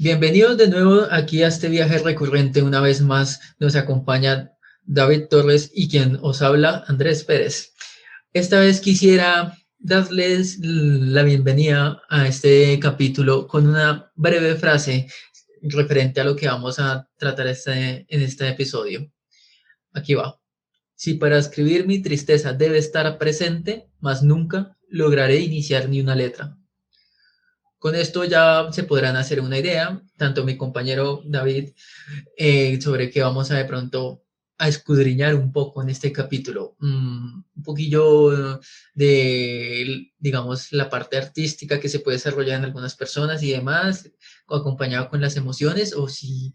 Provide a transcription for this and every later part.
Bienvenidos de nuevo aquí a este viaje recurrente. Una vez más nos acompaña David Torres y quien os habla, Andrés Pérez. Esta vez quisiera darles la bienvenida a este capítulo con una breve frase referente a lo que vamos a tratar en este episodio. Aquí va. Si para escribir mi tristeza debe estar presente, mas nunca lograré iniciar ni una letra. Con esto ya se podrán hacer una idea, tanto mi compañero David, sobre qué vamos a de pronto a escudriñar un poco en este capítulo. Un poquillo de, digamos, la parte artística que se puede desarrollar en algunas personas y demás, acompañado con las emociones, o si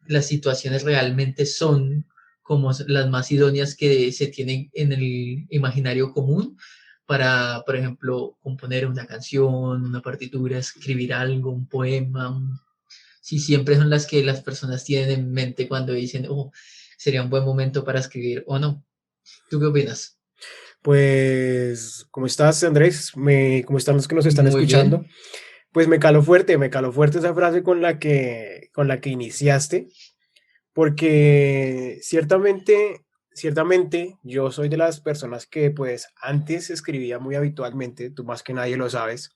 las situaciones realmente son como las más idóneas que se tienen en el imaginario común para, por ejemplo, componer una canción, una partitura, escribir algo, un poema, si siempre son las que las personas tienen en mente cuando dicen, oh, sería un buen momento para escribir o no. ¿Tú qué opinas? Pues, ¿cómo estás, Andrés? ¿Cómo están los que nos están Muy escuchando? bien. Pues me caló fuerte esa frase con la que iniciaste, porque ciertamente yo soy de las personas que pues antes escribía muy habitualmente, tú más que nadie lo sabes,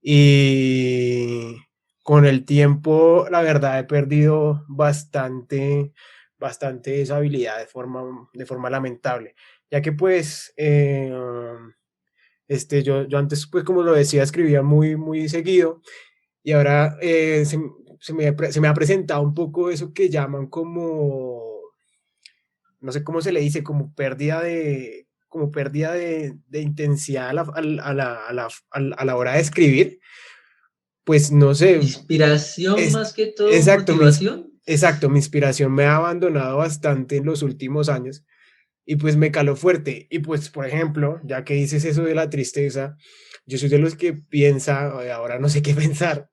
y con el tiempo, la verdad, he perdido bastante esa habilidad de forma lamentable, ya que pues yo antes, pues como lo decía, escribía muy seguido y ahora se me ha presentado un poco eso que llaman como, no sé cómo se le dice, como pérdida de intensidad a la hora de escribir. Pues no sé, Inspiración es más que todo, exacto, motivación. mi inspiración me ha abandonado bastante en los últimos años y pues me caló fuerte. Y pues, por ejemplo, ya que dices eso de la tristeza, yo soy de los que piensa, ahora no sé qué pensar,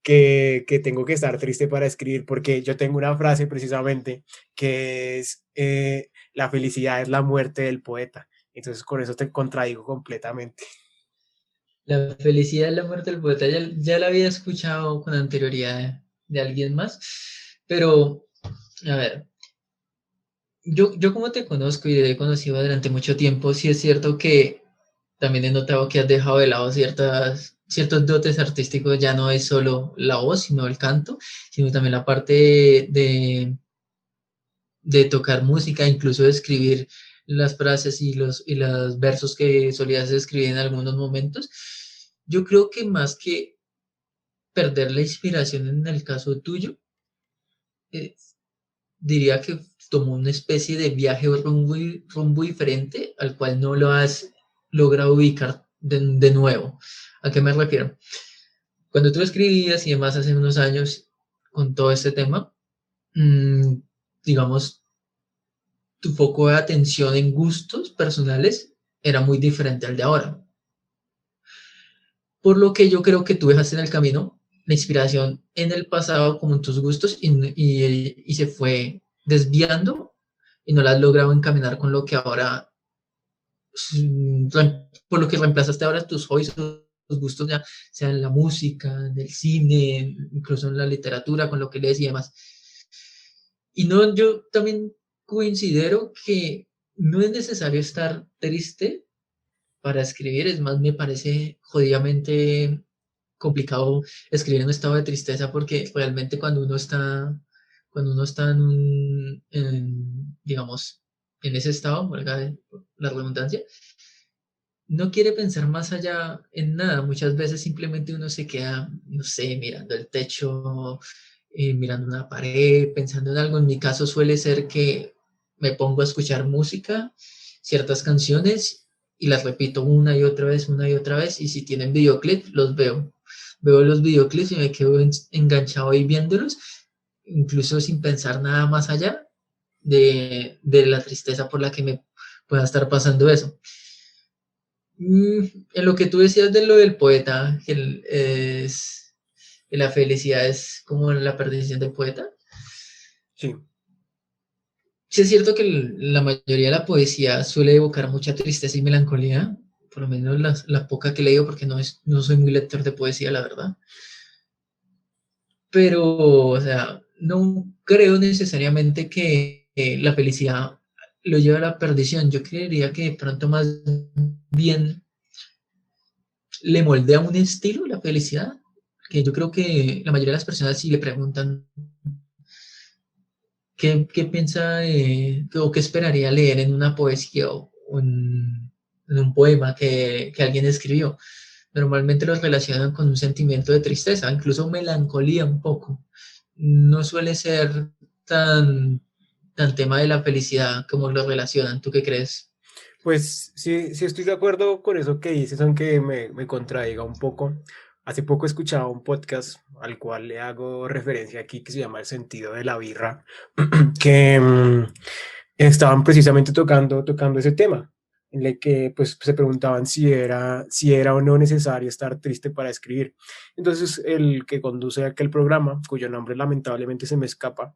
que tengo que estar triste para escribir, porque yo tengo una frase precisamente que es, la felicidad es la muerte del poeta. Entonces con eso te contradigo completamente. La felicidad es la muerte del poeta. Ya la había escuchado con anterioridad de alguien más, pero a ver, yo como te conozco y te he conocido durante mucho tiempo, sí es cierto que también he notado que has dejado de lado ciertos dotes artísticos, ya no es solo la voz, sino el canto, sino también la parte de tocar música, incluso de escribir las frases y los versos que solías escribir en algunos momentos. Yo creo que más que perder la inspiración en el caso tuyo, eh, diría que tomó una especie de viaje o rumbo diferente al cual no lo has logrado ubicar de nuevo. ¿A qué me refiero? Cuando tú escribías y demás hace unos años con todo este tema, mmm, digamos, tu foco de atención en gustos personales era muy diferente al de ahora. Por lo que yo creo que tú dejaste en el camino la inspiración en el pasado como en tus gustos y se fue desviando y no la has logrado encaminar con lo que ahora, por lo que reemplazaste ahora tus hobbies, tus gustos ya, sea en la música, en el cine, incluso en la literatura, con lo que lees y demás. Y no, yo también considero que no es necesario estar triste para escribir, es más, me parece jodidamente complicado escribir en un estado de tristeza porque realmente cuando uno está digamos, en ese estado, valga la redundancia, no quiere pensar más allá en nada. Muchas veces simplemente uno se queda, no sé, mirando el techo, mirando una pared, pensando en algo. En mi caso suele ser que me pongo a escuchar música, ciertas canciones, y las repito una y otra vez, y si tienen videoclip, los veo. Veo los videoclips y me quedo enganchado ahí viéndolos, incluso sin pensar nada más allá de la tristeza por la que me pueda estar pasando eso. En lo que tú decías de lo del poeta, que la felicidad es como la perdición del poeta. Sí. Sí es cierto que la mayoría de la poesía suele evocar mucha tristeza y melancolía, por lo menos la poca que he leído, porque no soy muy lector de poesía, la verdad. pero, o sea, no creo necesariamente que la felicidad lo lleve a la perdición. Yo creería que de pronto más bien le moldea un estilo la felicidad, que yo creo que la mayoría de las personas si le preguntan qué piensa o qué esperaría leer en una poesía o en un poema que alguien escribió. Normalmente los relacionan con un sentimiento de tristeza, incluso melancolía un poco. No suele ser tan, tan tema de la felicidad como lo relacionan. ¿Tú qué crees? Pues sí, sí estoy de acuerdo con eso que dices, aunque me contradiga un poco. Hace poco escuchaba un podcast al cual le hago referencia aquí que se llama El sentido de la birra, que estaban precisamente tocando ese tema, en el que pues se preguntaban si era o no necesario estar triste para escribir. Entonces el que conduce aquel programa, cuyo nombre lamentablemente se me escapa,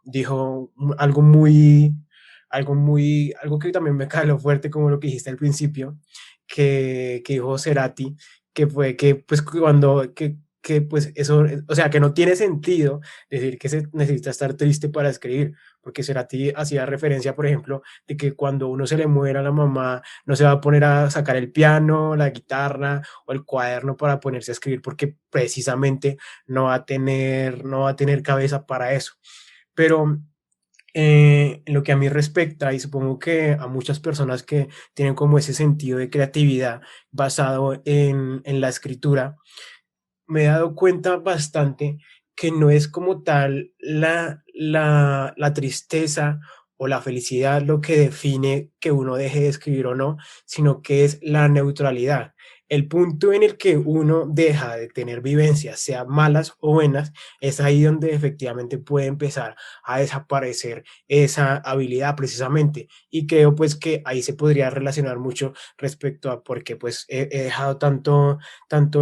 dijo algo que también me caló fuerte, como lo que dijiste al principio, que dijo Cerati, que fue que pues que pues eso, o sea, que no tiene sentido decir que se necesita estar triste para escribir, porque Cerati hacía referencia, por ejemplo, de que cuando uno se le muera a la mamá, no se va a poner a sacar el piano, la guitarra o el cuaderno para ponerse a escribir, porque precisamente no va a tener cabeza para eso. Pero en lo que a mí respecta, y supongo que a muchas personas que tienen como ese sentido de creatividad basado en la escritura, me he dado cuenta bastante que no es como tal la tristeza o la felicidad lo que define que uno deje de escribir o no, sino que es la neutralidad. El punto en el que uno deja de tener vivencias, sean malas o buenas, es ahí donde efectivamente puede empezar a desaparecer esa habilidad precisamente. Y creo pues que ahí se podría relacionar mucho respecto a por qué pues he dejado tanto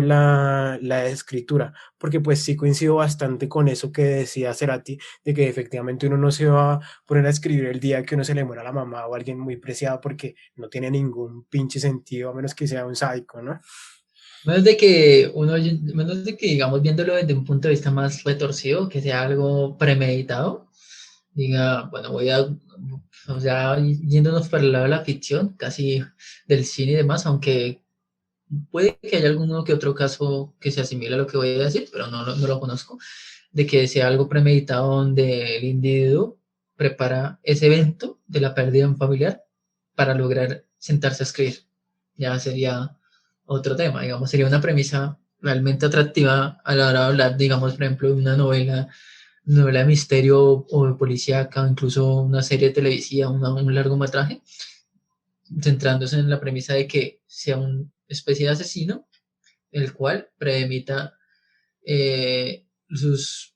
la escritura, porque pues sí coincido bastante con eso que decía Cerati, de que efectivamente uno no se va a poner a escribir el día que uno se le muera a la mamá o a alguien muy preciado porque no tiene ningún pinche sentido, a menos que sea un sádico, ¿no? Menos de que, digamos, viéndolo desde un punto de vista más retorcido, que sea algo premeditado, diga, bueno, o sea, yéndonos para el lado de la ficción, casi del cine y demás, aunque puede que haya alguno que otro caso que se asimile a lo que voy a decir, pero no lo conozco, de que sea algo premeditado donde el individuo prepara ese evento de la pérdida de un familiar para lograr sentarse a escribir. Ya sería otro tema, digamos, sería una premisa realmente atractiva a la hora de hablar, digamos, por ejemplo, de una novela de misterio o de policíaca, o incluso una serie televisiva, un largometraje, centrándose en la premisa de que sea una especie de asesino, el cual premedita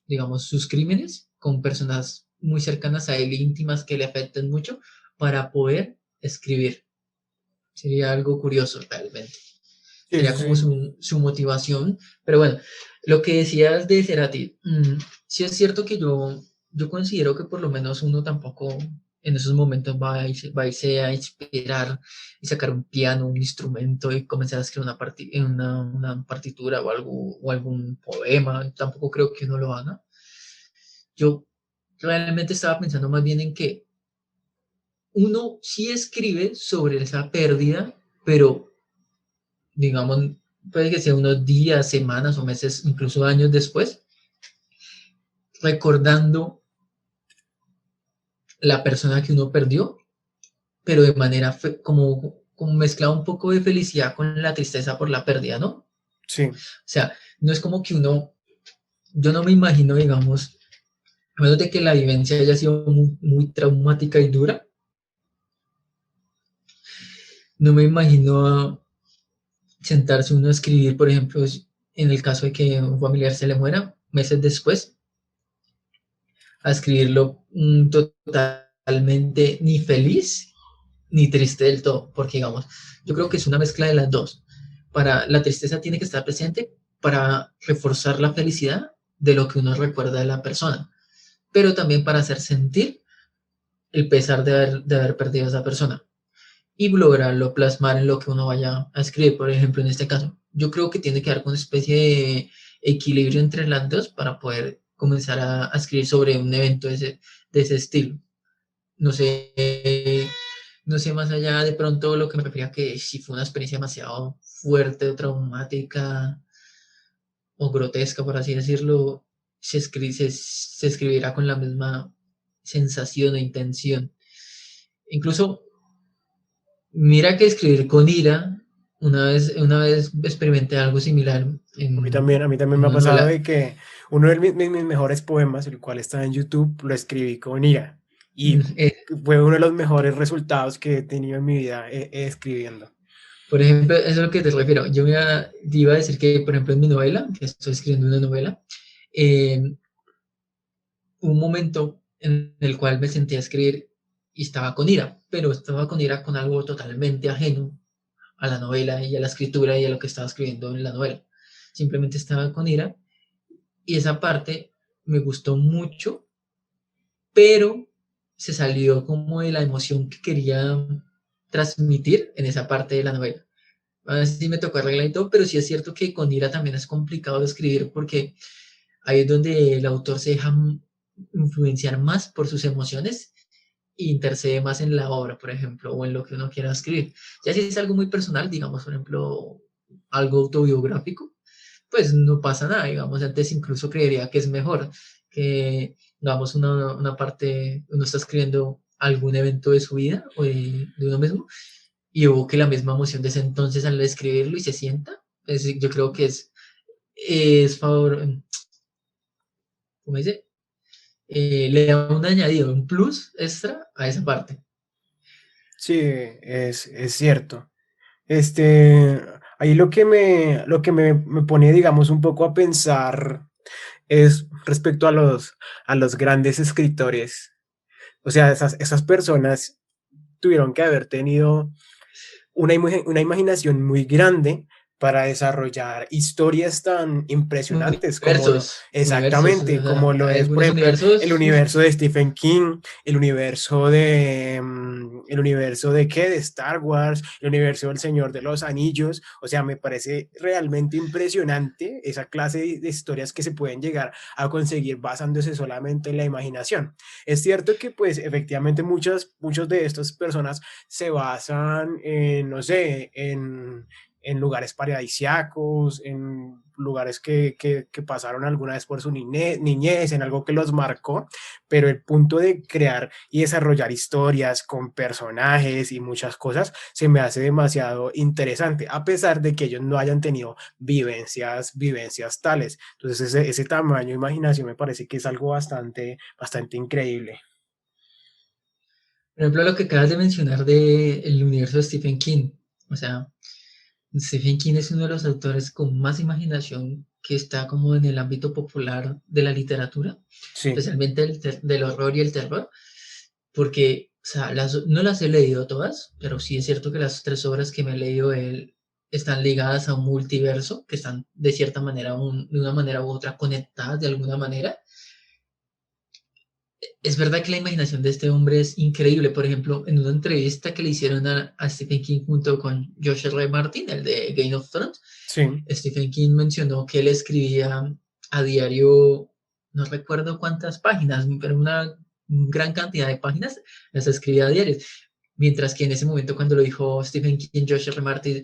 digamos, sus crímenes con personas muy cercanas a él, íntimas, que le afecten mucho, para poder escribir. Sería algo curioso realmente. Sí, Sería eso como sí. su motivación. Pero bueno, lo que decías de Cerati, sí es cierto que yo considero que por lo menos uno tampoco en esos momentos va a irse a inspirar y sacar un piano, un instrumento y comenzar a escribir una partitura o algo, o algún poema. Tampoco creo que uno lo haga. Yo realmente estaba pensando más bien en que uno sí escribe sobre esa pérdida, pero digamos, puede que sea unos días, semanas o meses, incluso años después, recordando la persona que uno perdió, pero de manera como mezclado un poco de felicidad con la tristeza por la pérdida, ¿no? O Sí. sea, no es como que yo no me imagino, digamos, a menos de que la vivencia haya sido muy traumática y dura, no me imagino sentarse uno a escribir, por ejemplo, en el caso de que un familiar se le muera, meses después, a escribirlo totalmente ni feliz ni triste del todo, porque digamos, yo creo que es una mezcla de las dos. La tristeza tiene que estar presente para reforzar la felicidad de lo que uno recuerda de la persona, pero también para hacer sentir el pesar de haber perdido a esa persona y lograrlo plasmar en lo que uno vaya a escribir, por ejemplo, en este caso. Yo creo que tiene que dar una especie de equilibrio entre las dos para poder comenzar a escribir sobre un evento de ese estilo. No sé, no sé más allá de pronto lo que me refería que si fue una experiencia demasiado fuerte o traumática o grotesca, por así decirlo, se escribirá con la misma sensación o intención. Incluso, mira que escribir con ira, una vez experimenté algo similar A mí también en me ha una pasado novela. de que uno de mis mejores poemas, el cual está en YouTube, lo escribí con ira. Mm, Y fue uno de los mejores resultados que he tenido en mi vida escribiendo. Por ejemplo, eso es a lo que te refiero. Te iba a decir que, por ejemplo, en mi novela, que estoy escribiendo una novela, eh, un momento en el cual me senté a escribir y estaba con ira, pero estaba con ira con algo totalmente ajeno a la novela y a la escritura y a lo que estaba escribiendo en la novela. Simplemente estaba con ira y esa parte me gustó mucho, pero se salió como de la emoción que quería transmitir en esa parte de la novela. A ver si me tocó arreglar y todo, pero sí es cierto que con ira también es complicado de escribir porque ahí es donde el autor se deja influenciar más por sus emociones e intercede más en la obra, por ejemplo, o en lo que uno quiera escribir. Ya si es algo muy personal, digamos, por ejemplo, algo autobiográfico, pues no pasa nada, digamos, antes incluso creería que es mejor que, digamos, una parte, uno está escribiendo algún evento de su vida o de uno mismo y evoque la misma emoción de ese entonces al escribirlo y se sienta. Yo creo que es favor, ¿cómo dice? Le da un añadido, un plus extra a esa parte. Sí, es cierto. Este, ahí lo que me pone, digamos, un poco a pensar es respecto a los grandes escritores. O sea, esas personas tuvieron que haber tenido una imaginación muy grande para desarrollar historias tan impresionantes como lo, Universos, o exactamente, como sea, lo hay es, por algunos ejemplo, el universos, uf, universo de Stephen King, el universo de qué, de Star Wars, el universo del Señor de los Anillos. O sea, me parece realmente impresionante esa clase de historias que se pueden llegar a conseguir basándose solamente en la imaginación. Es cierto que, pues, efectivamente, muchos de estas personas se basan en, no sé, en lugares paradisíacos, en lugares que pasaron alguna vez por su niñez, en algo que los marcó, pero el punto de crear y desarrollar historias con personajes y muchas cosas se me hace demasiado interesante, a pesar de que ellos no hayan tenido vivencias tales. Entonces ese tamaño de imaginación me parece que es algo bastante increíble. por ejemplo, lo que acabas de mencionar del universo de Stephen King. O sea, Stephen King es uno de los autores con más imaginación que está como en el ámbito popular de la literatura, Sí. especialmente del horror y el terror, porque, o sea, no las he leído todas, pero sí es cierto que las tres obras que me he leído de él están ligadas a un multiverso, que están de cierta manera, de una manera u otra conectadas de alguna manera. Es verdad que la imaginación de este hombre es increíble. Por ejemplo, en una entrevista que le hicieron a Stephen King junto con George R. R. Martin, el de Game of Thrones, Sí. Stephen King mencionó que él escribía a diario, no recuerdo cuántas páginas, pero una gran cantidad de páginas las escribía a diario. Mientras que en ese momento, cuando lo dijo Stephen King, George R. R. Martin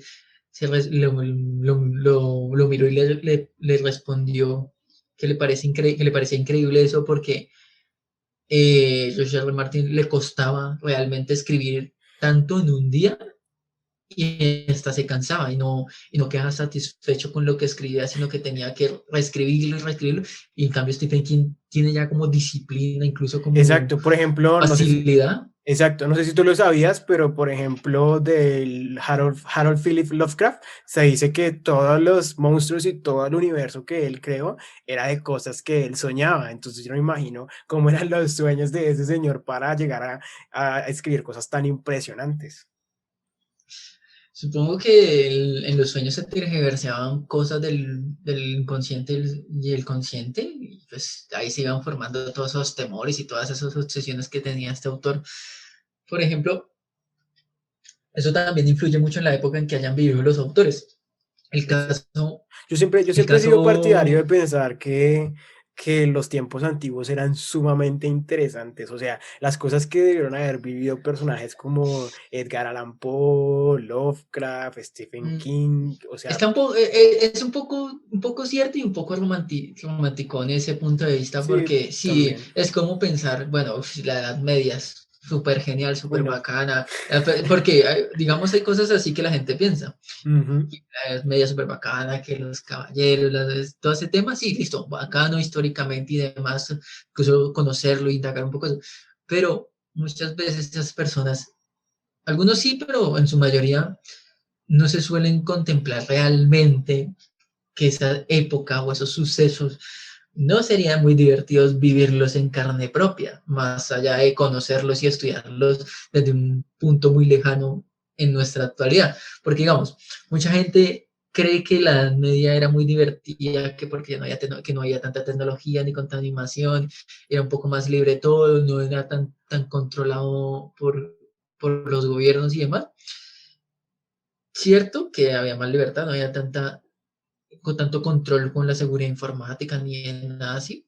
lo miró y le respondió que le parecía increíble eso porque George R. R. Martin le costaba realmente escribir tanto en un día y hasta se cansaba y no quedaba satisfecho con lo que escribía, sino que tenía que reescribirlo y reescribirlo. Y en cambio Stephen King tiene ya como disciplina, incluso como Exacto. Por ejemplo, no sé si, facilidad. exacto, no sé si tú lo sabías, pero por ejemplo, del Harold Philip Lovecraft, se dice que todos los monstruos y todo el universo que él creó era de cosas que él soñaba. Entonces yo no me imagino cómo eran los sueños de ese señor para llegar a escribir cosas tan impresionantes. Supongo que en los sueños se tergiversaban cosas del inconsciente y el consciente, y pues ahí se iban formando todos esos temores y todas esas obsesiones que tenía este autor. Por ejemplo, eso también influye mucho en la época en que hayan vivido los autores. El caso, Yo el siempre he sido partidario de caso, pensar que los tiempos antiguos eran sumamente interesantes. O sea, las cosas que debieron haber vivido personajes como Edgar Allan Poe, Lovecraft, Stephen mm, King. O sea, está es un poco cierto y un poco romántico en ese punto de vista, sí, porque sí, también. es como pensar, bueno, uf, la Edad Media es súper genial, súper Bueno, bacana, porque digamos hay cosas así que la gente piensa. ujú, La Edad Media súper bacana, que los caballeros, todo ese tema, sí, listo, bacano históricamente y demás, incluso conocerlo, indagar un poco eso. Pero muchas veces esas personas, algunos sí, pero en su mayoría no se suelen contemplar realmente que esa época o esos sucesos no serían muy divertidos vivirlos en carne propia, más allá de conocerlos y estudiarlos desde un punto muy lejano en nuestra actualidad. Porque, digamos, mucha gente cree que la Edad Media era muy divertida, que porque no había, que no había tanta tecnología ni tanta animación, era un poco más libre todo, no era tan controlado por los gobiernos y demás. Cierto que había más libertad, no había con tanto control con la seguridad informática ni en nada así,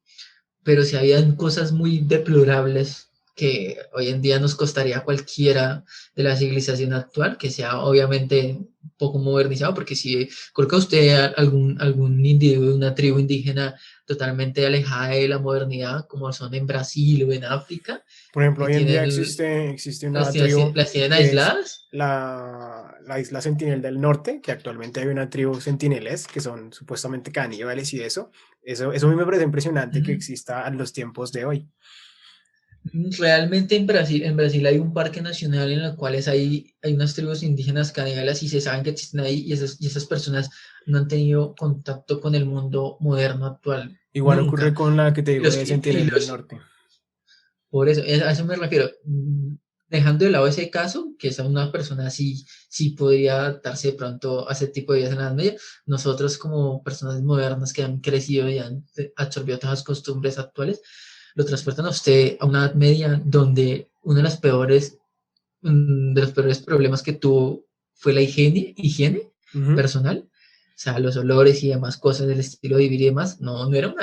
pero sí habían cosas muy deplorables que hoy en día nos costaría a cualquiera de la civilización actual, que sea obviamente un poco modernizado, porque si coloca usted a algún individuo de una tribu indígena totalmente alejada de la modernidad, como son en Brasil o en África, por ejemplo, que hoy en día tienen, existe una tribu las tienen que es aisladas. la isla Sentinel del Norte, que actualmente hay una tribu sentineles que son supuestamente caníbales y eso. Eso a mí me parece impresionante que Ujú. exista en los tiempos de hoy. Realmente en Brasil hay un parque nacional en el cual hay unas tribus indígenas caníbales y se saben que existen ahí y esas personas no han tenido contacto con el mundo moderno actual, Igual ocurre nunca. con la que te Y digo los, de y Sentinel del los, Norte. por eso, a eso me refiero. Dejando de lado ese caso, que es una persona sí podría adaptarse de pronto a ese tipo de vidas en la Edad Media, nosotros como personas modernas que han crecido y han absorbido todas las costumbres actuales, lo transportan a usted a una Edad Media donde uno de los peores problemas que tuvo fue la higiene Ujú. personal, o sea, los olores y demás cosas del estilo de vivir y demás, no era,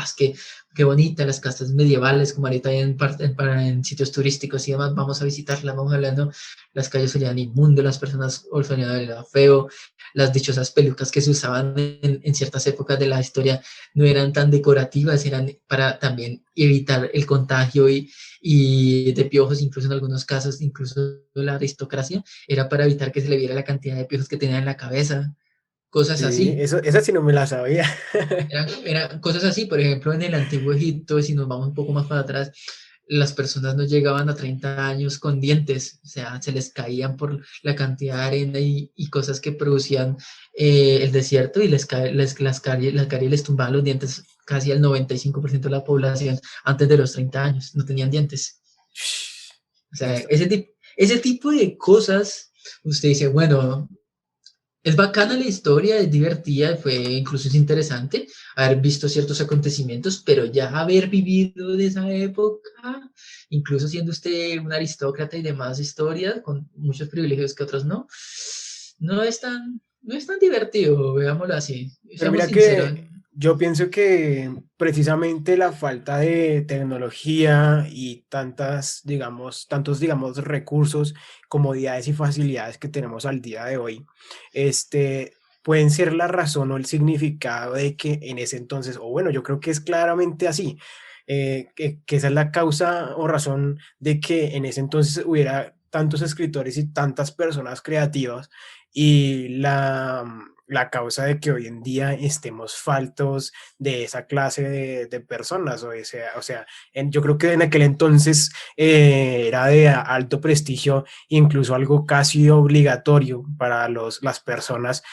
es que qué bonita las casas medievales, como ahorita hay en sitios turísticos y demás, vamos a visitarlas, vamos hablando, las calles olían inmundo, las personas olfateaban feo, las dichosas pelucas que se usaban en ciertas épocas de la historia no eran tan decorativas, eran para también evitar el contagio y de piojos, incluso en algunos casos, incluso la aristocracia, era para evitar que se le viera la cantidad de piojos que tenía en la cabeza, cosas Sí, así. esa sí no me la sabía. Eran cosas así, por ejemplo, en el antiguo Egipto, si nos vamos un poco más para atrás, las personas no llegaban a 30 años con dientes, o sea, se les caían por la cantidad de arena y cosas que producían el desierto y las caries les tumbaban los dientes casi al 95% de la población antes de los 30 años, no tenían dientes. O sea, Listo. ese tipo de cosas, usted dice, bueno, es bacana la historia, es divertida, fue incluso es interesante haber visto ciertos acontecimientos, pero ya haber vivido de esa época, incluso siendo usted un aristócrata y demás historias, con muchos privilegios que otros no, no es tan divertido, veámoslo así, Pero seamos mira sinceros. que yo pienso que precisamente la falta de tecnología y tantos, digamos, recursos, comodidades y facilidades que tenemos al día de hoy, pueden ser la razón o el significado de que en ese entonces, o bueno, yo creo que es claramente así, que esa es la causa o razón de que en ese entonces hubiera tantos escritores y tantas personas creativas y la causa de que hoy en día estemos faltos de esa clase de personas. O sea, yo creo que en aquel entonces era de alto prestigio, incluso algo casi obligatorio para las personas,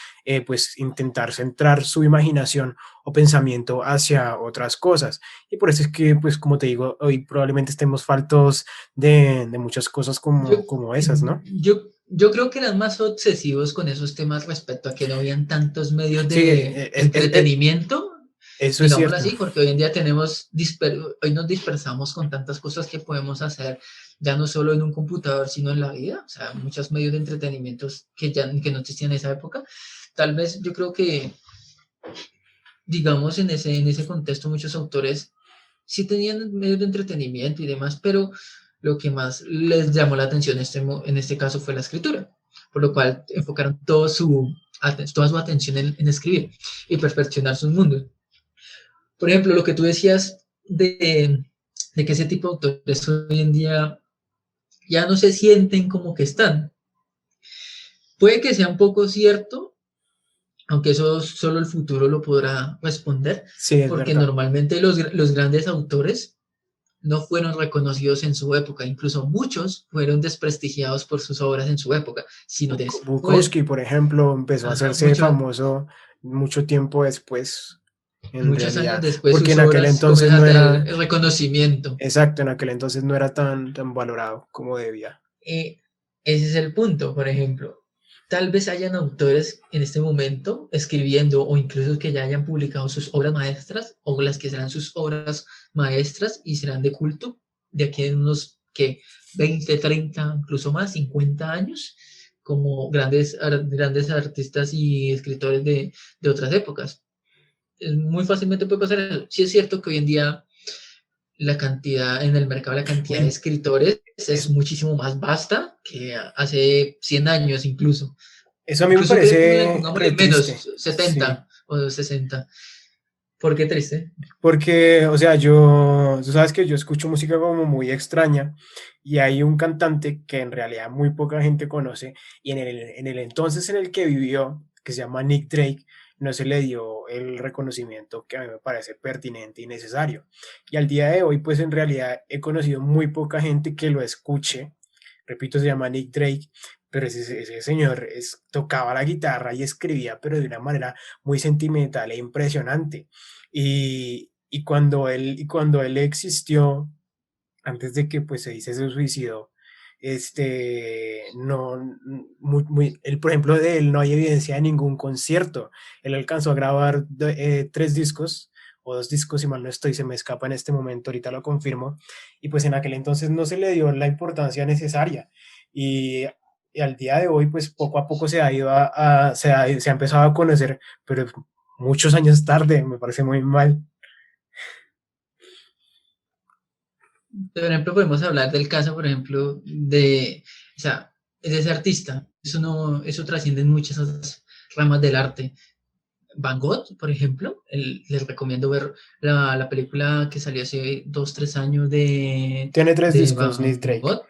pues intentar centrar su imaginación o pensamiento hacia otras cosas. Y por eso es que, pues como te digo, hoy probablemente estemos faltos de muchas cosas Yo, como esas, ¿no? yo creo que eran más obsesivos con esos temas respecto a que no habían tantos medios Sí, de entretenimiento, eso es digámoslo cierto. así, porque hoy en día hoy nos dispersamos con tantas cosas que podemos hacer, ya no solo en un computador, sino en la vida, o sea, muchos medios de entretenimiento que no existían en esa época. Tal vez yo creo que, digamos, en ese contexto muchos autores sí tenían medios de entretenimiento y demás, pero lo que más les llamó la atención en este caso fue la escritura, por lo cual enfocaron toda su atención en escribir y perfeccionar sus mundos. Por ejemplo, lo que tú decías de que ese tipo de autores hoy en día ya no se sienten como que están. Puede que sea un poco cierto, aunque eso solo el futuro lo podrá responder, Sí, es porque verdad. normalmente los grandes autores no fueron reconocidos en su época, incluso muchos fueron desprestigiados por sus obras en su época, sino después, Bukowski, por ejemplo, empezó a ajá, hacerse famoso mucho tiempo después, en muchos años realidad, después porque sus en aquel obras entonces comienzan a no tener era, el reconocimiento. exacto, en aquel entonces no era tan valorado como debía. Eh, Ese es el punto, por ejemplo. Tal vez hayan autores en este momento escribiendo o incluso que ya hayan publicado sus obras maestras o las que serán sus obras maestras y serán de culto de aquí en unos que 20, 30, incluso más, 50 años, como grandes artistas y escritores de otras épocas. Muy fácilmente puede pasar eso. Sí es cierto que hoy en día la cantidad en el mercado, la cantidad de Uy, escritores es es, muchísimo más vasta que hace 100 años incluso. eso a mí me Incluso que parece pongámosle re triste, menos, sí. 70 o 60. ¿Por qué triste? Porque, o sea, tú sabes que yo escucho música como muy extraña y hay un cantante que en realidad muy poca gente conoce y en el entonces en el que vivió, que se llama Nick Drake, no se le dio el reconocimiento que a mí me parece pertinente y necesario. Y al día de hoy, pues en realidad he conocido muy poca gente que lo escuche. Repito, se llama Nick Drake, pero ese señor tocaba la guitarra y escribía, pero de una manera muy sentimental e impresionante. Y cuando él existió, antes de que pues se dice se suicidó, no, él, por ejemplo, de él no hay evidencia de ningún concierto. Él alcanzó a grabar 3 discos o 2 discos, si mal no estoy, se me escapa en este momento, ahorita lo confirmo, y pues en aquel entonces no se le dio la importancia necesaria. Y, y al día de hoy, pues poco a poco se ha ido se ha empezado a conocer, pero muchos años tarde, me parece muy mal. Por ejemplo, podemos hablar del caso, por ejemplo, o sea, de ese artista. Eso no, eso trasciende en muchas otras ramas del arte. Van Gogh, por ejemplo, les recomiendo ver la película que salió hace 2, 3 años Tiene tres de discos, Nick Van Drake. Gogh,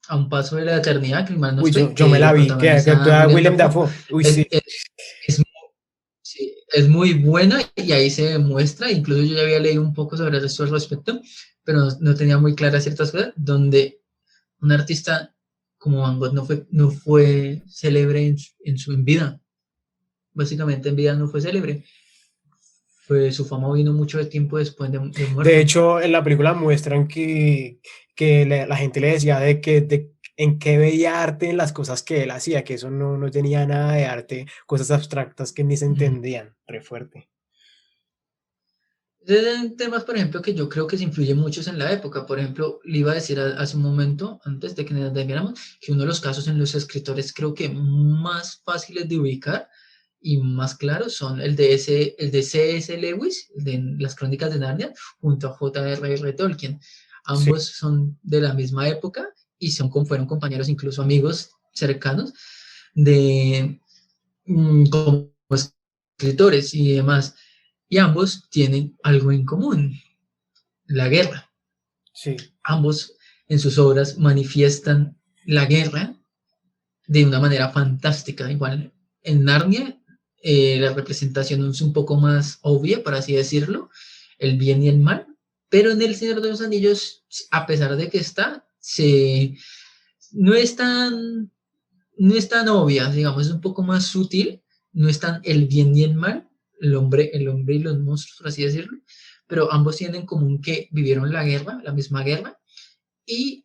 a un paso de la eternidad, que mal no Uy, estoy, yo me que la lo vi, que protagoniza actúa William Willem Dafoe. Dafoe. Uy, Es, sí. es, es, sí, es muy buena y ahí se demuestra, incluso yo ya había leído un poco sobre eso al respecto, pero no tenía muy claras ciertas cosas, donde un artista como Van Gogh no fue célebre en vida. Básicamente en vida no fue célebre. Pues su fama vino mucho de tiempo después de De muerto. hecho, en la película muestran que la gente le decía en qué veía arte en las cosas que él hacía, que eso no tenía nada de arte, cosas abstractas que ni se entendían. Re fuerte. De temas, por ejemplo, que yo creo que se influyen muchos en la época. Por ejemplo, le iba a decir hace un momento, antes de que nos desviáramos, que uno de los casos en los escritores creo que más fáciles de ubicar y más claros son el de C.S. Lewis, de las Crónicas de Narnia, junto a J.R.R. Tolkien. Sí, Ambos son de la misma época y fueron compañeros, incluso amigos cercanos de como escritores y demás. Y ambos tienen algo en común, la guerra. sí, Ambos en sus obras manifiestan la guerra de una manera fantástica. Igual en Narnia la representación es un poco más obvia, por así decirlo, el bien y el mal, pero en El Señor de los Anillos, a pesar de que no es tan, no es tan obvia, digamos, es un poco más sutil, no es tan el bien y el mal, el hombre y los monstruos, por así decirlo, pero ambos tienen en común que vivieron la guerra, la misma guerra, y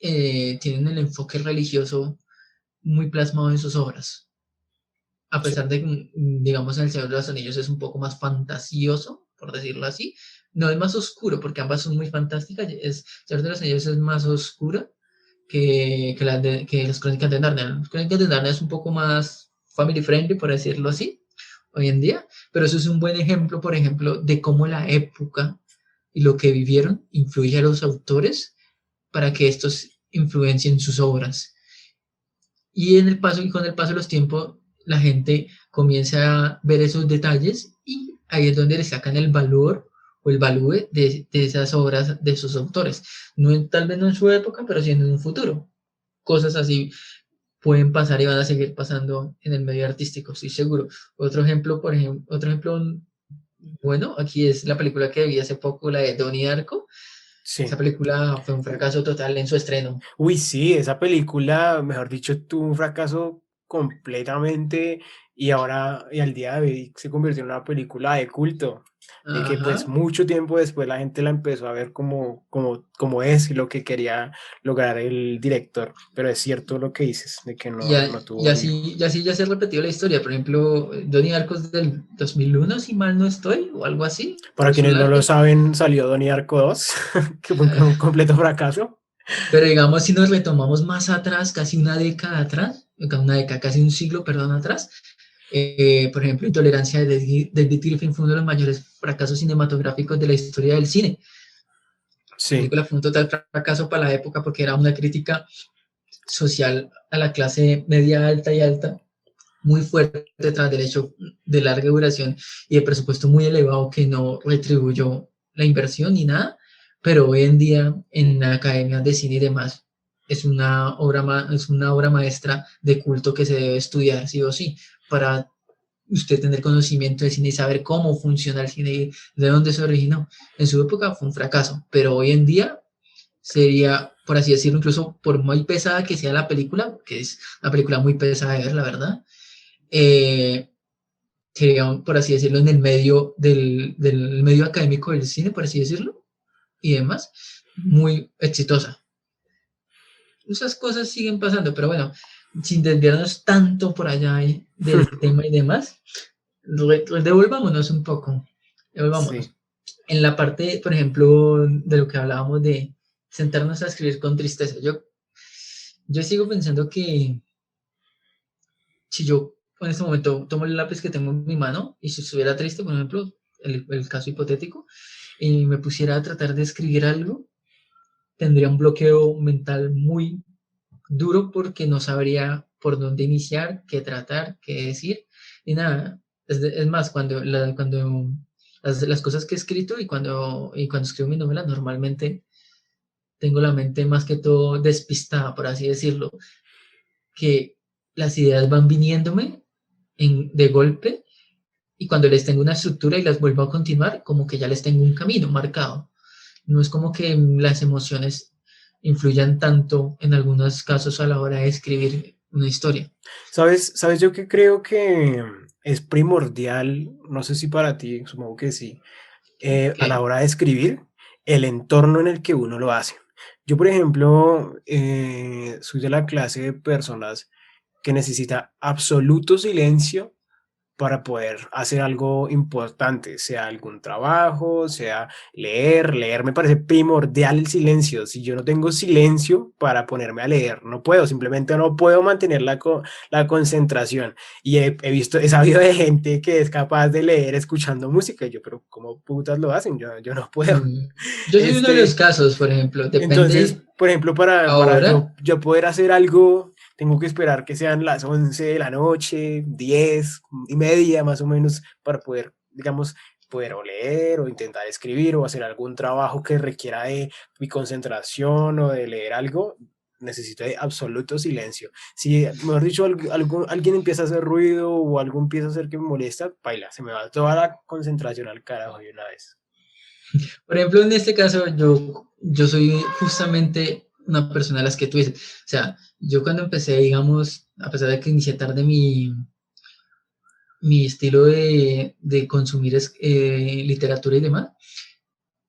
tienen el enfoque religioso muy plasmado en sus obras. A sí. pesar de que, digamos, El Señor de los Anillos es un poco más fantasioso, por decirlo así, no es más oscuro, porque ambas son muy fantásticas. El Señor de los Anillos es más oscuro que las Crónicas de Narnia. Las Crónicas de Narnia es un poco más family friendly, por decirlo así, hoy en día, pero eso es un buen ejemplo, por ejemplo, de cómo la época y lo que vivieron influye a los autores para que estos influencien sus obras. Y con el paso de los tiempos, la gente comienza a ver esos detalles y ahí es donde le sacan el valor o el value de esas obras de esos autores. No tal vez no en su época, pero sí en un futuro. Cosas así pueden pasar y van a seguir pasando en el medio artístico, estoy seguro. Otro ejemplo, bueno, aquí es la película que vi hace poco, la de Donnie Darko. Esa Sí. película fue un fracaso total en su estreno. Uy, sí, esa película, mejor dicho, tuvo un fracaso completamente y ahora, y al día de hoy se convirtió en una película de culto, de que pues Ajá. mucho tiempo después la gente la empezó a ver como es y lo que quería lograr el director. Pero es cierto lo que dices, de que Y, no, no tuvo el... ya se ha repetido la historia. Por ejemplo, Donnie Darko es del 2001, si mal no estoy, o algo así. Para quienes no lo Es, saben, salió Donnie Darko 2, que fue un completo fracaso. pero digamos, si nos retomamos más atrás, casi una década atrás, una década, casi un siglo, perdón, atrás, por ejemplo, Intolerancia de David Griffin fue uno de los mayores fracasos cinematográficos de la historia del cine. La Sí, película fue un total fracaso para la época porque era una crítica social a la clase media alta y alta, muy fuerte tras del hecho de larga duración y de presupuesto muy elevado que no retribuyó la inversión ni nada, pero hoy en día en academias de cine y demás es una obra maestra de culto que se debe estudiar sí o sí para usted tener conocimiento de cine y saber cómo funciona el cine y de dónde se originó. En su época fue un fracaso, pero hoy en día sería, por así decirlo, incluso por muy pesada que sea la película, que es una película muy pesada de ver, la verdad, eh, sería, por así decirlo, en el medio del medio académico del cine, por así decirlo, y demás, muy exitosa. Esas cosas siguen pasando, pero bueno, sin desviarnos tanto por allá del tema y demás, devolvámonos un poco, devolvámonos. sí. En la parte, por ejemplo, de lo que hablábamos de sentarnos a escribir con tristeza, yo sigo pensando que si yo en este momento tomo el lápiz que tengo en mi mano y si estuviera triste, por ejemplo, el caso hipotético, y me pusiera a tratar de escribir algo, tendría un bloqueo mental muy duro porque no sabría por dónde iniciar, qué tratar, qué decir, y nada. Es más, cuando las cosas que he escrito y cuando escribo mi novela, normalmente tengo la mente más que todo despistada, por así decirlo, que las ideas van viniéndome de golpe y cuando les tengo una estructura y las vuelvo a continuar, como que ya les tengo un camino marcado. No es como que las emociones influyan tanto en algunos casos a la hora de escribir una historia. ¿Sabes yo que creo que es primordial? No sé si para ti, supongo que sí, a la Que, hora de escribir, el entorno en el que uno lo hace. Yo, por ejemplo, soy de la clase de personas que necesita absoluto silencio para poder hacer algo importante, sea algún trabajo, sea leer. Leer me parece primordial el silencio. Si yo no tengo silencio para ponerme a leer, no puedo, simplemente no puedo mantener la concentración. Y he sabido de gente que es capaz de leer escuchando música. Y yo, pero ¿cómo putas lo hacen? Yo no puedo. yo soy uno de los Este, casos, por ejemplo, entonces, depende por ejemplo, para ahora. yo poder hacer algo, tengo que esperar que sean las 11 de la noche, 10:30 más o menos, para poder, digamos, poder o leer o intentar escribir o hacer algún trabajo que requiera de mi concentración o de leer algo. Necesito de absoluto silencio. Si, mejor dicho, alguien empieza a hacer ruido o algo empieza a hacer que me molesta, baila, se me va toda la concentración al carajo de una vez. Por ejemplo, en este caso, yo soy justamente una persona de las que tú dices. O sea, yo cuando empecé, digamos, a pesar de que inicié tarde mi estilo de consumir literatura y demás,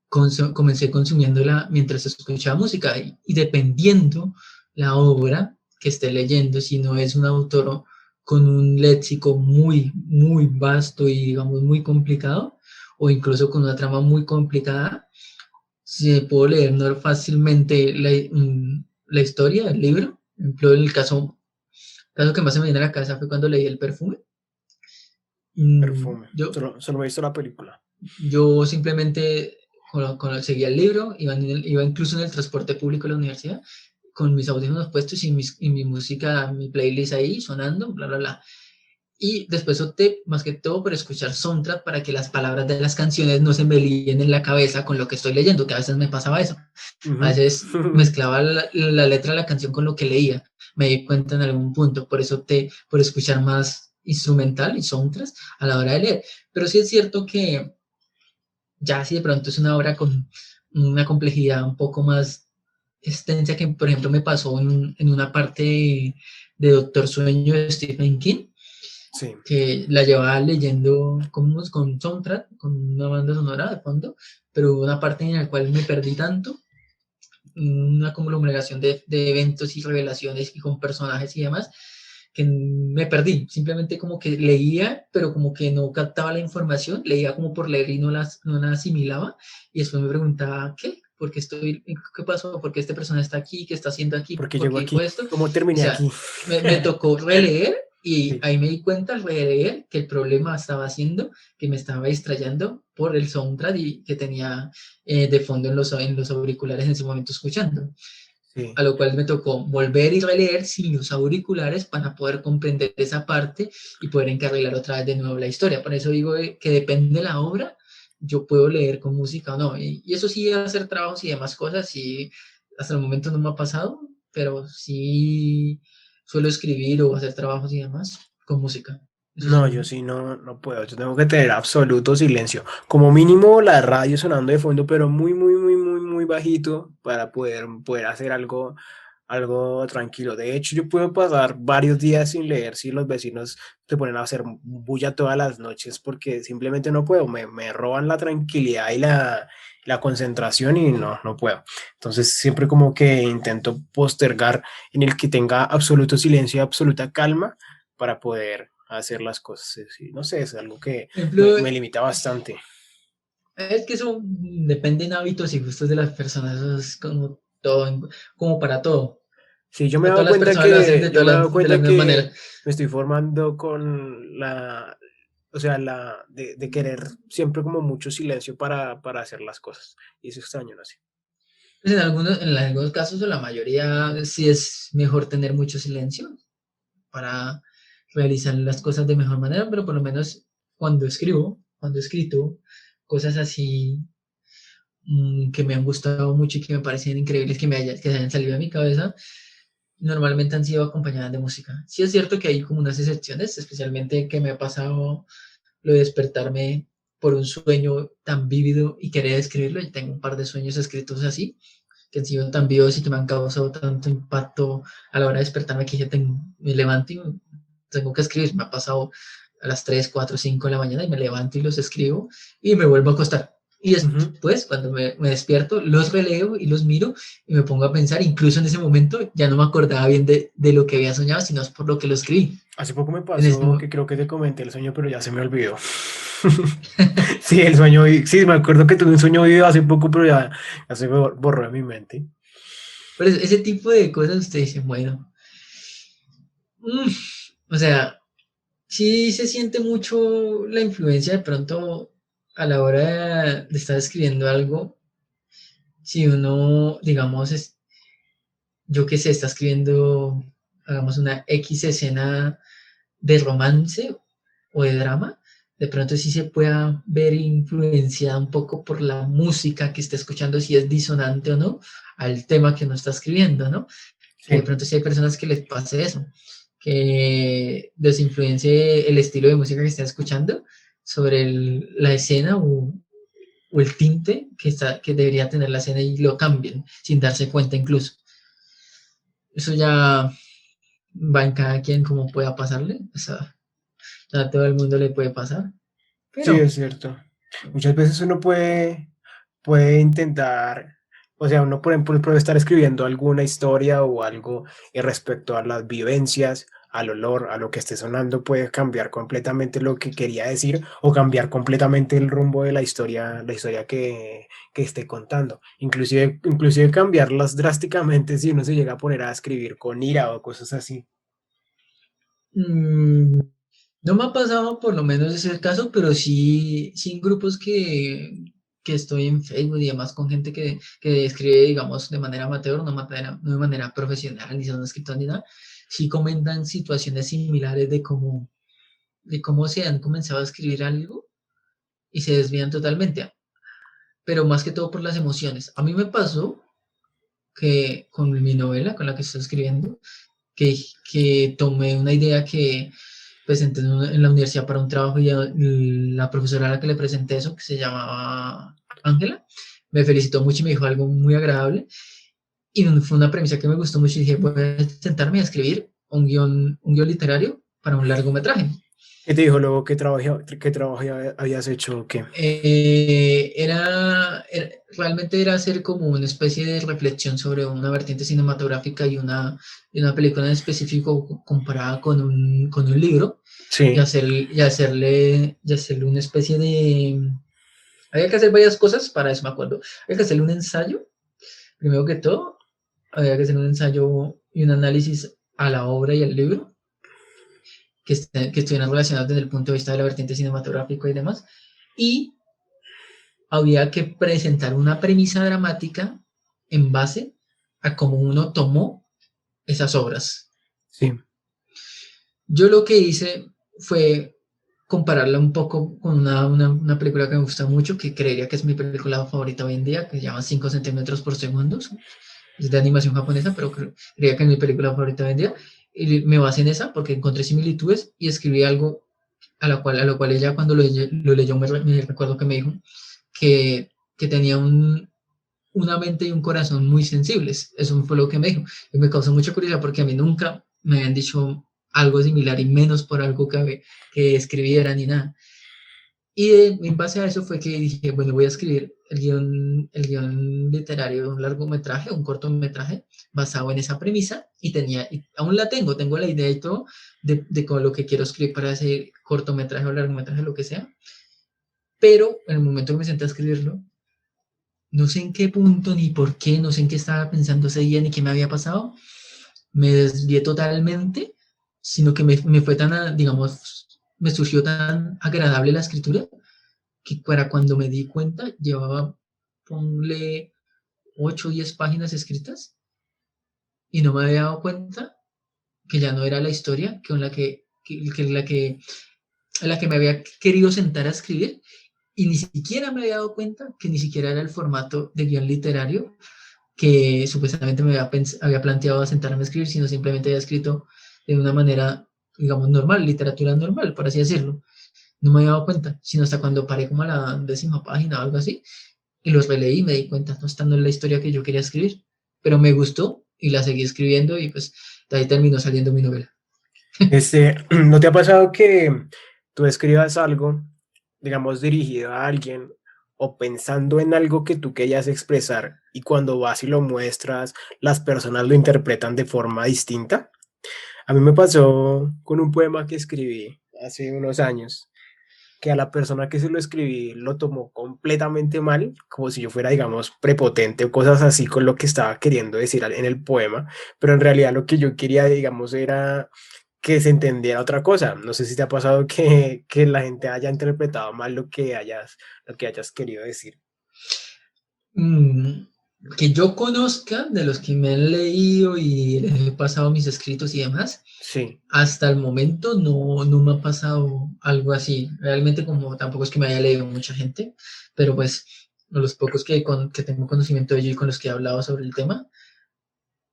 comencé consumiéndola mientras escuchaba música y dependiendo la obra que esté leyendo, si no es un autor con un léxico muy, muy vasto y digamos muy complicado, o incluso con una trama muy complicada, si puedo leer fácilmente la historia del libro. Por ejemplo, en el caso caso que más se me viene a la cabeza fue cuando leí El perfume. Mm, Perfume. yo, Solo me he visto la película. yo simplemente seguía el libro, iba incluso en el transporte público a la universidad, con mis audífonos puestos y mi música, mi playlist ahí sonando, bla, bla, bla. Y después opté más que todo por escuchar soundtrack para que las palabras de las canciones no se me líen en la cabeza con lo que estoy leyendo, que a veces me pasaba eso. A Ujú. veces mezclaba la letra de la canción con lo que leía. Me di cuenta en algún punto, por eso opté por escuchar más instrumental y soundtracks a la hora de leer. Pero sí es cierto que ya si de pronto es una obra con una complejidad un poco más extensa que, por ejemplo, me pasó en una parte de Doctor Sueño de Stephen King, Sí. que la llevaba leyendo con soundtrack, con una banda sonora de fondo, pero hubo una parte en la cual me perdí tanto, una conglomeración de eventos y revelaciones y con personajes y demás, que me perdí. Simplemente como que leía, pero como que no captaba la información, leía como por leer y no la asimilaba, y después me preguntaba, ¿qué? ¿Por qué estoy, qué pasó? ¿Por qué este personaje está aquí? ¿Qué está haciendo aquí? Porque ¿Por llegó qué dijo aquí. esto? ¿Cómo O terminé sea, aquí? me tocó releer y Sí. ahí me di cuenta al releer que el problema estaba haciendo que me estaba distrayendo por el soundtrack y que tenía de fondo en los auriculares en ese momento escuchando. Sí. A lo cual me tocó volver y releer sin los auriculares para poder comprender esa parte y poder encarrilar otra vez de nuevo la historia. Por eso digo que depende de la obra, yo puedo leer con música o no. Y eso sí, hacer trabajos y demás cosas, sí, hasta el momento no me ha pasado, pero sí suelo escribir o hacer trabajos y demás con música. Eso No, sí. yo sí no puedo. Yo tengo que tener absoluto silencio. Como mínimo la radio sonando de fondo, pero muy bajito para poder hacer algo tranquilo. De hecho, yo puedo pasar varios días sin leer si los vecinos se ponen a hacer bulla todas las noches porque simplemente no puedo. Me roban la tranquilidad y la concentración y no puedo. Entonces, siempre como que intento postergar en el que tenga absoluto silencio y absoluta calma para poder hacer las cosas. Sí, no sé, es algo que Por ejemplo, me limita bastante. es que eso depende en hábitos y gustos de las personas, eso es como todo, como para todo. Sí, yo me he No dado todas las cuenta personas lo hacen que, yo me he dado de la cuenta misma manera. que me estoy formando con o sea, de querer siempre como mucho silencio para hacer las cosas. Y eso extraño, no sé. Pues en algunos casos, o la mayoría, sí es mejor tener mucho silencio para realizar las cosas de mejor manera, pero por lo menos cuando he escrito cosas así que me han gustado mucho y que me parecen increíbles que se hayan salido de mi cabeza, normalmente han sido acompañadas de música. Sí es cierto que hay como unas excepciones, especialmente que me ha pasado lo de despertarme por un sueño tan vívido y querer escribirlo. Y tengo un par de sueños escritos así, que han sido tan vivos y que me han causado tanto impacto a la hora de despertarme que me levanto y tengo que escribir. Me ha pasado a las 3 4 5 de la mañana y me levanto y los escribo y me vuelvo a acostar. Y Ujú. después, cuando me despierto, los releo y los miro y me pongo a pensar, incluso en ese momento ya no me acordaba bien de lo que había soñado, sino es por lo que lo escribí. Hace poco me En este, pasó que creo que te comenté el sueño, pero ya se me olvidó. Sí, el sueño, sí, me acuerdo que tuve un sueño vivido hace poco, pero ya se me borró de mi mente. pero ese tipo de cosas usted dice, bueno, mm, o sea, sí se siente mucho la influencia de pronto a la hora de estar escribiendo algo. Si uno, digamos, yo que sé, está escribiendo, hagamos una X escena de romance o de drama, de pronto sí se pueda ver influenciada un poco por la música que está escuchando, si es disonante o no, al tema que uno está escribiendo, ¿no? Que de Sí. pronto sí hay personas que les pase eso, que les influencie el estilo de música que están escuchando sobre la escena o el tinte que debería tener la escena y lo cambien sin darse cuenta incluso. Eso ya va en cada quien como pueda pasarle, o sea, a todo el mundo le puede pasar, Sí, pero es cierto. Muchas veces uno puede intentar, o sea, uno por ejemplo puede estar escribiendo alguna historia o algo y respecto a las vivencias, al olor, a lo que esté sonando, puede cambiar completamente lo que quería decir o cambiar completamente el rumbo de la historia que esté contando. Inclusive cambiarlas drásticamente si uno se llega a poner a escribir con ira o cosas así. Mm, no me ha pasado por lo menos ese caso, pero sí en grupos que estoy en Facebook y demás con gente que escribe, digamos, de manera amateur, no de manera profesional, ni son escritores ni nada, sí comentan situaciones similares de cómo se han comenzado a escribir algo y se desvían totalmente, pero más que todo por las emociones. A mí me pasó que con mi novela, con la que estoy escribiendo, que tomé una idea que presenté en la universidad para un trabajo y la profesora a la que le presenté eso, que se llamaba Ángela, me felicitó mucho y me dijo algo muy agradable. Y fue una premisa que me gustó mucho y dije, voy a sentarme a escribir un guión literario para un largometraje. ¿Qué te dijo luego qué trabajo habías hecho o qué? Realmente era hacer como una especie de reflexión sobre una vertiente cinematográfica y una película en específico comparada con un libro Sí, y hacerle una especie de... Había que hacer varias cosas para eso, me acuerdo. Había que hacerle un ensayo, primero que todo, había que hacer un ensayo y un análisis a la obra y al libro que estuvieran relacionados desde el punto de vista de la vertiente cinematográfica y demás. Y había que presentar una premisa dramática en base a cómo uno tomó esas obras. sí. Yo lo que hice fue compararla un poco con una película que me gusta mucho, que creería que es mi película favorita hoy en día, que se llama 5 centímetros por segundo. Es de animación japonesa, pero creería que es mi película favorita hoy en día. Y me basé en esa porque encontré similitudes y escribí algo a lo cual ella cuando lo leyó me recuerdo que me dijo que tenía una mente y un corazón muy sensibles. Eso fue lo que me dijo. Y me causó mucha curiosidad porque a mí nunca me habían dicho algo similar y menos por algo que escribiera ni nada. Y en base a eso fue que dije, bueno, voy a escribir el guión literario de un largometraje, un cortometraje, basado en esa premisa, y aún la tengo la idea y todo de con lo que quiero escribir para ese cortometraje o largometraje, lo que sea, pero en el momento que me senté a escribirlo, no sé en qué punto ni por qué, no sé en qué estaba pensando ese día ni qué me había pasado, me desvié totalmente, sino que me fue tan, digamos, me surgió tan agradable la escritura que para cuando me di cuenta llevaba, ponle 8 o 10 páginas escritas y no me había dado cuenta que ya no era la historia con la que me había querido sentar a escribir y ni siquiera me había dado cuenta que ni siquiera era el formato de guión literario que supuestamente había planteado a sentarme a escribir, sino simplemente había escrito de una manera, digamos, normal, literatura normal, por así decirlo. No me había dado cuenta, sino hasta cuando paré como a la 10ª página o algo así, y los releí y me di cuenta, no estando en la historia que yo quería escribir, pero me gustó y la seguí escribiendo y pues de ahí terminó saliendo mi novela. ¿No te ha pasado que tú escribas algo, digamos, dirigido a alguien o pensando en algo que tú querías expresar y cuando vas y lo muestras, las personas lo interpretan de forma distinta? A mí me pasó con un poema que escribí hace unos años, que a la persona que se lo escribí lo tomó completamente mal, como si yo fuera, digamos, prepotente o cosas así con lo que estaba queriendo decir en el poema, pero en realidad lo que yo quería, digamos, era que se entendiera otra cosa. No sé si te ha pasado que la gente haya interpretado mal lo que hayas querido decir. Mm, que yo conozca de los que me han leído y les he pasado mis escritos y demás, Sí, hasta el momento no me ha pasado algo así. Realmente como tampoco es que me haya leído mucha gente, pero pues los pocos que tengo conocimiento de ello y con los que he hablado sobre el tema,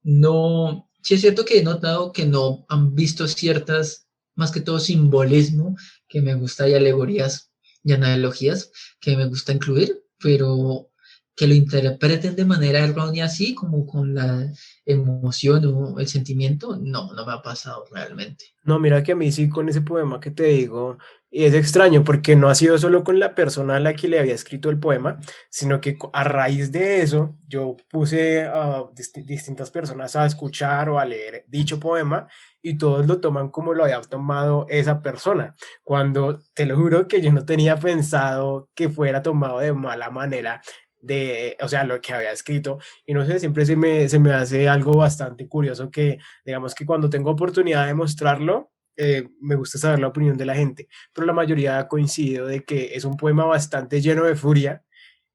no, sí es cierto que he notado que no han visto ciertas, más que todo simbolismo, que me gusta y alegorías y analogías que me gusta incluir, pero que lo interpreten de manera errónea así, como con la emoción o el sentimiento, no me ha pasado realmente. no, mira que a mí sí con ese poema que te digo, y es extraño porque no ha sido solo con la persona a la que le había escrito el poema, sino que a raíz de eso yo puse a distintas personas a escuchar o a leer dicho poema y todos lo toman como lo había tomado esa persona, cuando te lo juro que yo no tenía pensado que fuera tomado de mala manera. O sea, lo que había escrito, y no sé, siempre se me hace algo bastante curioso que digamos que cuando tengo oportunidad de mostrarlo, me gusta saber la opinión de la gente, pero la mayoría ha coincidido de que es un poema bastante lleno de furia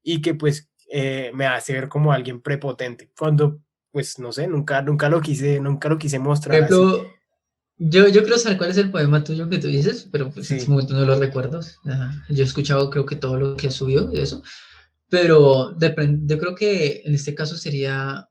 y que pues me hace ver como alguien prepotente, cuando pues no sé, nunca lo quise Por mostrar así. ejemplo, yo creo saber cuál es el poema tuyo que tú dices, pero pues en este Sí, momento no lo recuerdo. Yo he escuchado creo que todo lo que has subido de eso, pero yo creo que en este caso sería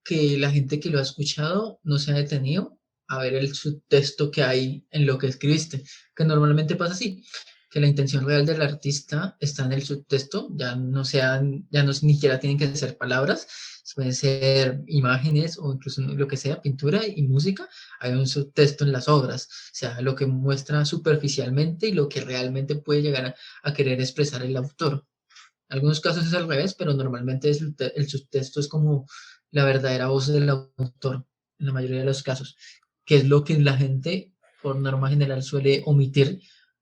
que la gente que lo ha escuchado no se ha detenido a ver el subtexto que hay en lo que escribiste, que normalmente pasa así, que la intención real del artista está en el subtexto, ya no ni siquiera tienen que ser palabras, pueden ser imágenes o incluso lo que sea, pintura y música, hay un subtexto en las obras, o sea, lo que muestra superficialmente y lo que realmente puede llegar a querer expresar el autor. En algunos casos es al revés, pero normalmente el subtexto es como la verdadera voz del autor, en la mayoría de los casos, que es lo que la gente, por norma general, suele omitir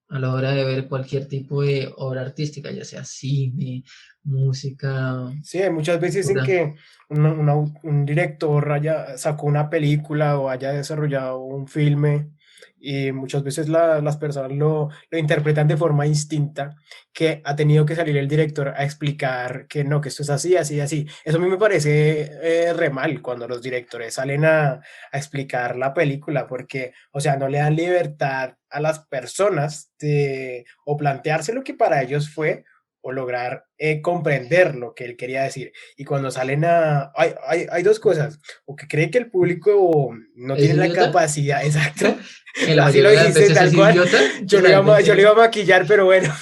a la hora de ver cualquier tipo de obra artística, ya sea cine, música, sí, hay muchas veces en pintura. que un director sacó una película o haya desarrollado un filme y muchas veces las personas lo interpretan de forma instinta, que ha tenido que salir el director a explicar que no, que esto es así, así, así. Eso a mí me parece re mal cuando los directores salen a explicar la película, porque, o sea, no le dan libertad a las personas de o plantearse lo que para ellos fue o lograr comprender lo que él quería decir. Y cuando salen hay dos cosas, o que cree que el público no ¿Es tiene la idiota? capacidad, exacto, Que la así lo mayoría de las dijiste veces tal es cual, idiota, que yo lo iba realmente. a maquillar, pero bueno.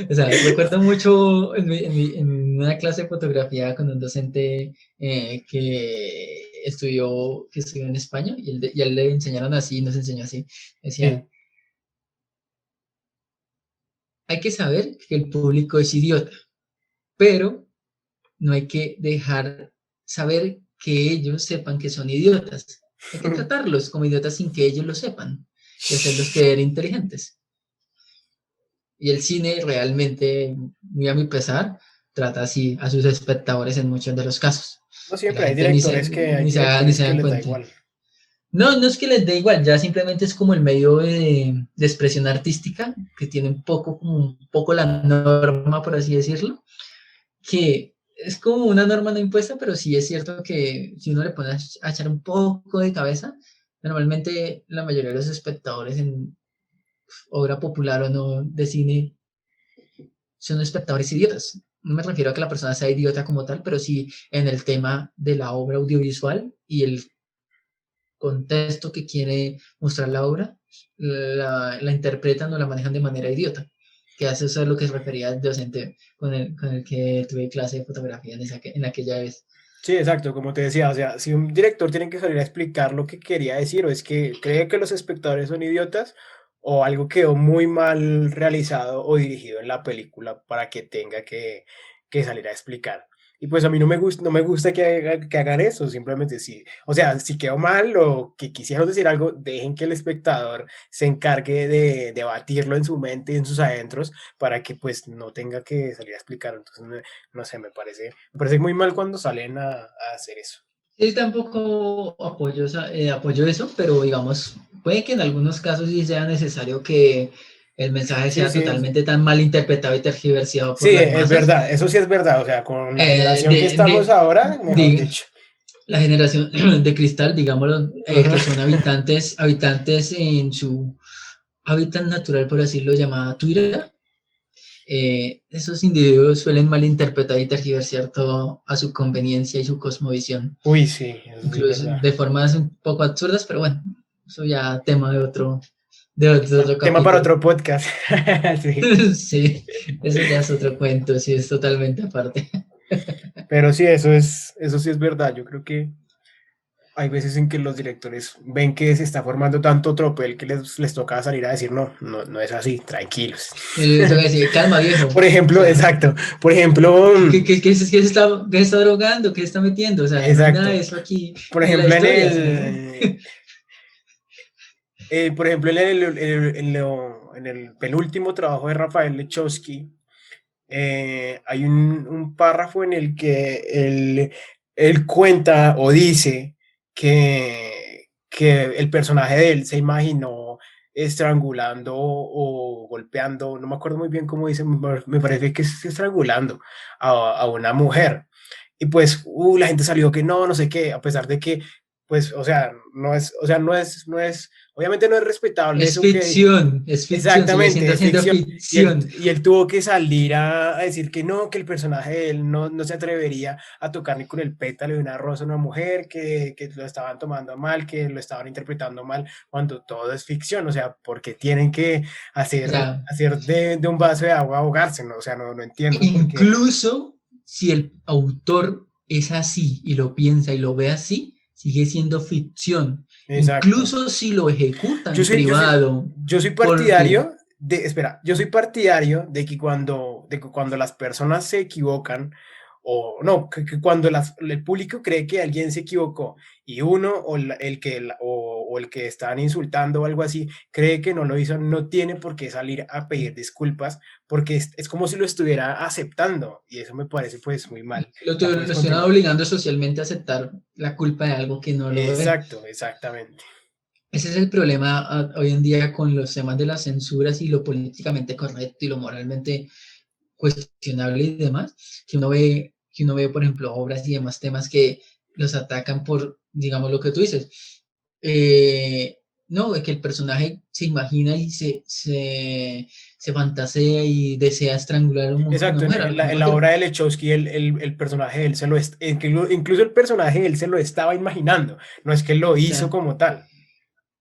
O sea, recuerdo mucho en una clase de fotografía con un docente que estudió en España y a él le enseñaron así, nos enseñó así. Sí, Decía, hay que saber que el público es idiota, pero no hay que dejar saber que ellos sepan que son idiotas. Hay que tratarlos como idiotas sin que ellos lo sepan y hacerlos creer inteligentes. Y el cine realmente, muy a mi pesar, trata así a sus espectadores en muchos de los casos. no Que la siempre gente hay ni directores se que dan les da cuenta. igual. No, no es que les dé igual, ya simplemente es como el medio de expresión artística, que tiene como un poco la norma, por así decirlo, que es como una norma no impuesta, pero sí es cierto que si uno le pone a echar un poco de cabeza, normalmente la mayoría de los espectadores en obra popular o no de cine son espectadores idiotas. No me refiero a que la persona sea idiota como tal, pero sí en el tema de la obra audiovisual y el contexto que quiere mostrar la obra, la interpretan o la manejan de manera idiota. Que hace eso a lo que se refería el docente con el que tuve clase de fotografía en aquella vez. Sí, exacto, como te decía, o sea, si un director tiene que salir a explicar lo que quería decir, o es que cree que los espectadores son idiotas, o algo quedó muy mal realizado o dirigido en la película para que tenga que salir a explicar. Y pues a mí no me gusta que hagan eso, simplemente sí. O sea, si quedó mal o que quisieron decir algo, dejen que el espectador se encargue de debatirlo en su mente y en sus adentros para que pues no tenga que salir a explicar. Entonces, no sé, me parece muy mal cuando salen a hacer eso. Sí, tampoco apoyo eso, pero digamos, puede que en algunos casos sí sea necesario que el mensaje Sí, sea sí, totalmente tan mal interpretado y tergiversado por sí, las es masas. verdad, eso sí es verdad, o sea, con la Eh, generación que de, estamos de, ahora, mejor de dicho. la generación de cristal, digámoslo, Ujú. que son habitantes en su hábitat natural, por decirlo, llamada Twitter. Esos individuos suelen malinterpretar y tergiversar todo a su conveniencia y su cosmovisión, Uy, sí, eso sí es incluso verdad. de formas un poco absurdas, pero bueno, eso ya tema de otro Tema para capítulo. otro podcast. Sí. Sí, eso ya es otro cuento, sí, es totalmente aparte. Pero sí, eso sí es verdad. Yo creo que hay veces en que los directores ven que se está formando tanto tropel que les toca salir a decir, no, no, no es así, tranquilos. Tengo que decir, calma viejo, Por o ejemplo, sea, exacto. Por ejemplo, qué se está drogando? ¿Qué se está metiendo? O sea, no hay nada de exacto. eso aquí Por en la ejemplo, historia, sino. por ejemplo, en el penúltimo trabajo de Rafael Lechowski, hay un párrafo en el que él cuenta o dice que el personaje de él se imaginó estrangulando o golpeando, no me acuerdo muy bien cómo dice, me parece que es estrangulando a una mujer. Y pues, la gente salió que no, no sé qué, a pesar de que, pues, o sea, obviamente no es respetable eso que, Es ficción, sigue exactamente, es siendo ficción. ficción. Y él tuvo que salir a decir que no, que el personaje de él no se atrevería a tocar ni con el pétalo de una rosa a una mujer, que lo estaban tomando mal, que lo estaban interpretando mal, cuando todo es ficción. O sea, porque tienen que O hacer, sea, hacer de un vaso de agua ahogarse, ¿no? O sea, no entiendo por qué. incluso si el autor es así y lo piensa y lo ve así, sigue siendo ficción. Exacto. Incluso si lo ejecuta Yo en soy, yo soy, privado, yo soy porque, partidario espera, yo soy partidario de que cuando las personas se equivocan, o no, que cuando el público cree que alguien se equivocó y uno o el que están insultando o algo así cree que no lo hizo, no tiene por qué salir a pedir disculpas porque es como si lo estuviera aceptando y eso me parece pues muy mal. Ya lo puedes estoy continuar. obligando socialmente a aceptar la culpa de algo que no lo es. Exacto, exactamente. Ese es el problema hoy en día con los temas de las censuras y lo políticamente correcto y lo moralmente cuestionable y demás, que uno ve, por ejemplo, obras y demás temas que los atacan por, digamos, lo que tú dices. No, de que el personaje se imagina y se fantasea y desea estrangular a una Exacto, mujer, en la obra de Lechowski el personaje de él incluso el personaje de él se lo estaba imaginando, no es que lo o hizo sea, como tal.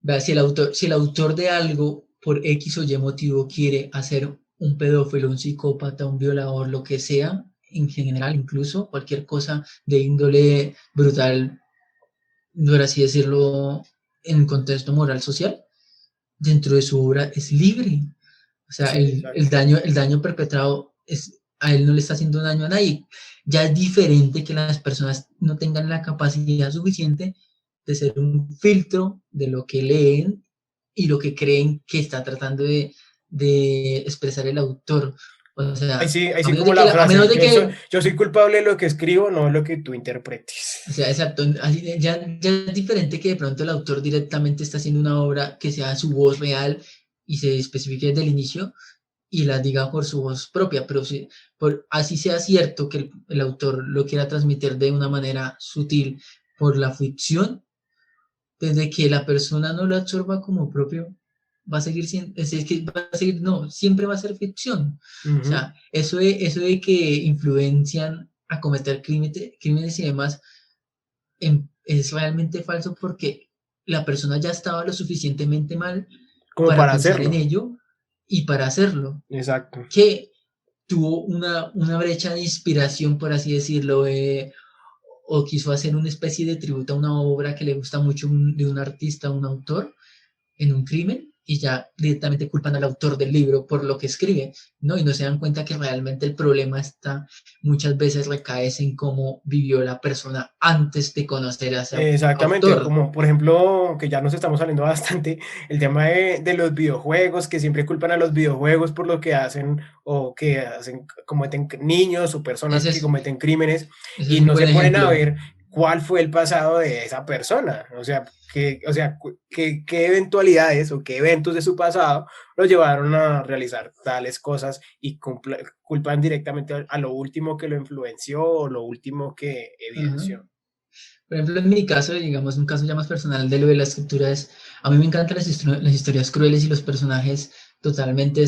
vea, si el autor de algo por X o Y motivo quiere hacer un pedófilo, un psicópata, un violador, lo que sea, en general, incluso cualquier cosa de índole brutal, por así decirlo, en contexto moral social, dentro de su obra es libre. O sea, Sí, exacto. el daño perpetrado es, a él no le está haciendo daño a nadie. Ya es diferente que las personas no tengan la capacidad suficiente de ser un filtro de lo que leen y lo que creen que está tratando de expresar el autor. O sea, Ahí sí como la a menos frase, de que, yo soy culpable de lo que escribo, no de lo que tú interpretes. o sea, exacto, ya es diferente que de pronto el autor directamente está haciendo una obra que sea su voz real y se especifique desde el inicio y la diga por su voz propia, pero si, así sea cierto que el autor lo quiera transmitir de una manera sutil por la ficción, desde que la persona no lo absorba como propio, va a seguir siendo, es que va a seguir, no, siempre va a ser ficción. O Ujú. sea, eso de que influencian a cometer crímenes y demás es realmente falso porque la persona ya estaba lo suficientemente mal Como para para pensar en hacerlo. ello y para hacerlo, Exacto. que tuvo una brecha de inspiración, por así decirlo, o quiso hacer una especie de tributo a una obra que le gusta mucho de un artista, un autor, en un crimen y ya directamente culpan al autor del libro por lo que escribe, ¿no? Y no se dan cuenta que realmente el problema está, muchas veces recae en cómo vivió la persona antes de conocer a ese Exactamente, autor. como por ejemplo, que ya nos estamos saliendo bastante, el tema de los videojuegos, que siempre culpan a los videojuegos por lo que hacen o que hacen, cometen niños o personas Ese que es, cometen crímenes ese es y un no se buen ponen a ejemplo. ver cuál fue el pasado de esa persona, o sea, qué eventualidades o qué eventos de su pasado lo llevaron a realizar tales cosas y culpan directamente a lo último que lo influenció o lo último que Ajá. evidenció. Por ejemplo, en mi caso, digamos, un caso ya más personal de lo de la escritura es, a mí me encantan las historias crueles y los personajes totalmente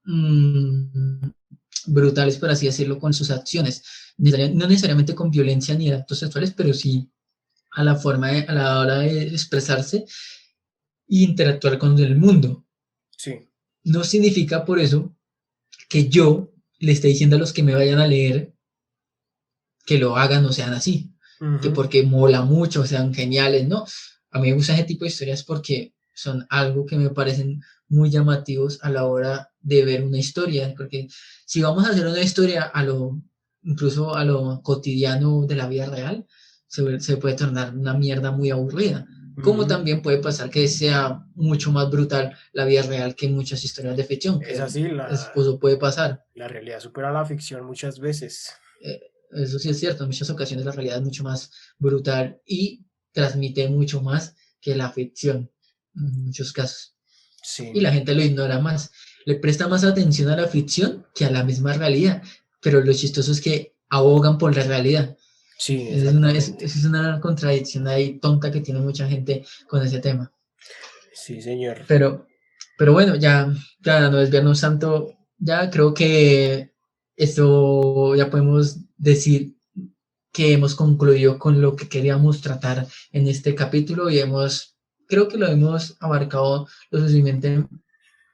mm, brutales, por así decirlo, con sus acciones. No necesariamente con violencia ni actos sexuales, pero sí a la a la hora de expresarse e interactuar con el mundo. Sí. No significa por eso que yo le esté diciendo a los que me vayan a leer que lo hagan o sean así, que Ujú. porque mola mucho, sean geniales, ¿no? A mí me gusta ese tipo de historias porque son algo que me parecen muy llamativos a la hora de ver una historia, porque si vamos a hacer una historia incluso a lo cotidiano de la vida real, se puede tornar una mierda muy aburrida. Como Ujú. también puede pasar que sea mucho más brutal la vida real que muchas historias de ficción, Es que así, eso puede pasar. la realidad supera la ficción muchas veces. Eso sí es cierto, en muchas ocasiones la realidad es mucho más brutal y transmite mucho más que la ficción en muchos casos. Sí, Y la gente lo ignora más. Le presta más atención a la ficción que a la misma realidad. Pero lo chistoso es que abogan por la realidad. sí, Esa exactamente. es una contradicción ahí tonta que tiene mucha gente con ese tema. Sí, señor. Pero, pero bueno, ya no es Viernes Santo, ya creo que esto ya podemos decir que hemos concluido con lo que queríamos tratar en este capítulo y creo que lo hemos abarcado lo suficiente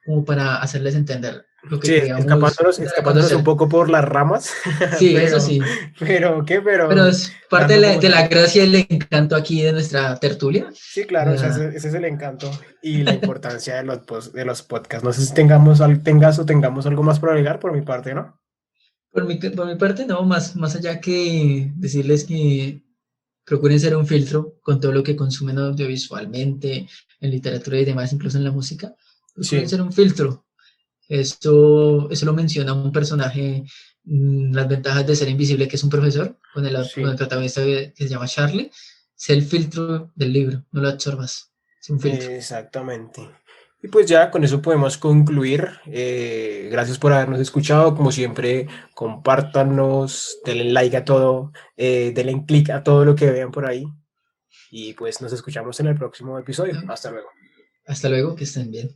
como para hacerles entender lo que Sí, queríamos dar a escapándonos un conocer. poco por las ramas, Sí, eso sí, pero pero es parte dando como de la tal. gracia y el encanto aquí de nuestra tertulia. Sí, claro, Ah, ese es el encanto y la importancia de de los podcasts. No sé si tengamos algo más por agregar por mi parte, ¿no? por mi parte, no, más allá que decirles que procuren ser un filtro con todo lo que consumen audiovisualmente, en literatura y demás, incluso en la música. Procuren Sí, ser un filtro. Eso lo menciona un personaje, las ventajas de ser invisible, que es un profesor, con el sí. protagonista que se llama Charlie. Sé el filtro del libro, no lo absorbas. Es un filtro. Exactamente. Y pues ya con eso podemos concluir. Gracias por habernos escuchado. Como siempre, compártanos, denle like a todo, denle click a todo lo que vean por ahí. Y pues nos escuchamos en el próximo episodio. ¿No? Hasta luego. Hasta luego, que estén bien.